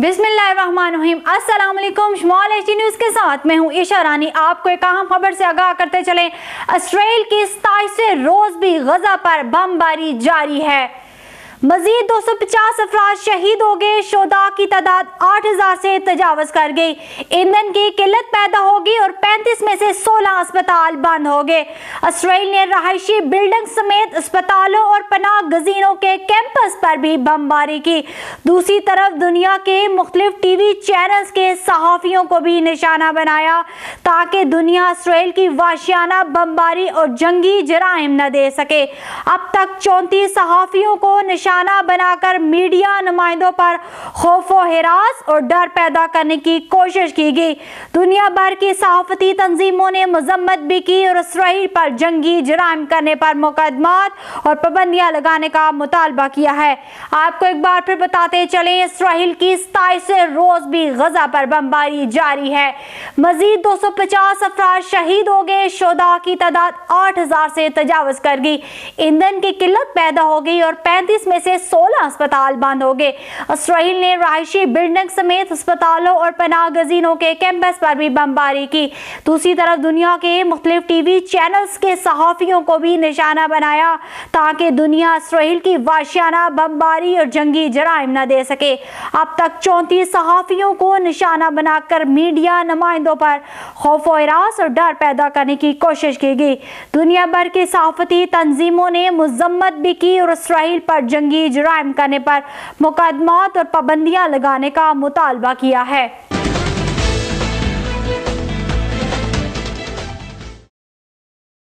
बिस्मिल्लाहिर्रहमानिर्रहीम। अस्सलाम वालेकुम। शमाल एचडी न्यूज़ के साथ मैं हूँ ईशा रानी। आपको एक अहम खबर से आगाह करते चले। इसराइल की 27वें रोज भी गजा पर बमबारी जारी है। मजीद 250 अफराद शहीद हो गए। शोदा की तादाद 8000 से तजावज कर गई। ईंधन की किल्लत पैदा होगी और 35 में से 16 अस्पताल बंद हो गए। इसराइल ने रहायशी बिल्डिंग समेत अस्पतालों और पनाह गजीनों के कैंपस पर भी बमबारी की। दूसरी तरफ दुनिया के मुख्तलिफ टीवी चैनल्स के सहाफियों को भी निशाना बनाया ताकि दुनिया इसराइल की वाशियाना बमबारी और जंगी जराइम न दे सके। अब तक 34 सहाफियों को निशाना बनाकर मीडिया नुमाइंदों पर खौफ व हिरास और डर पैदा करने की कोशिश की गई। दुनिया भर की सहाफती तंजीमों ने मजम्मत भी की और इसराइल पर जंगी जराइम करने पर मुकदमात और पाबंदियां लगाने का मुतालबा किया है। आपको एक बार फिर बताते चलें, इसराइल की 27वें रोज भी गजा पर बमबारी जारी है। मजीद 250 अफराद शहीद हो गए। शोदा की तादाद 8000 से तजावज कर गई। ईंधन की किल्लत पैदा हो गई और 35 में से 16 अस्पताल बंद हो गए। इसराइल ने रहायशी बिल्डिंग समेत अस्पतालों और पनाह गजीनों के कैंपस पर भी बमबारी की। दूसरी तरफ दुनिया के मुख्तलिफ टीवी चैनल्स के सहाफियों को भी निशाना बनाया ताकि दुनिया इसराइल की वाशियाना बमबारी और जंगी जराइम न दे सके। अब तक 34 सहाफियों को निशाना बनाकर मीडिया नुमाइंदों पर खौफ व हिरास और डर पैदा करने की कोशिश की गई। दुनिया भर की सहाफती तंजीमों ने मजम्मत भी की और इसराइल पर जंगी जराइम करने पर मुकदमात और पाबंदियां लगाने का मुतालबा किया है।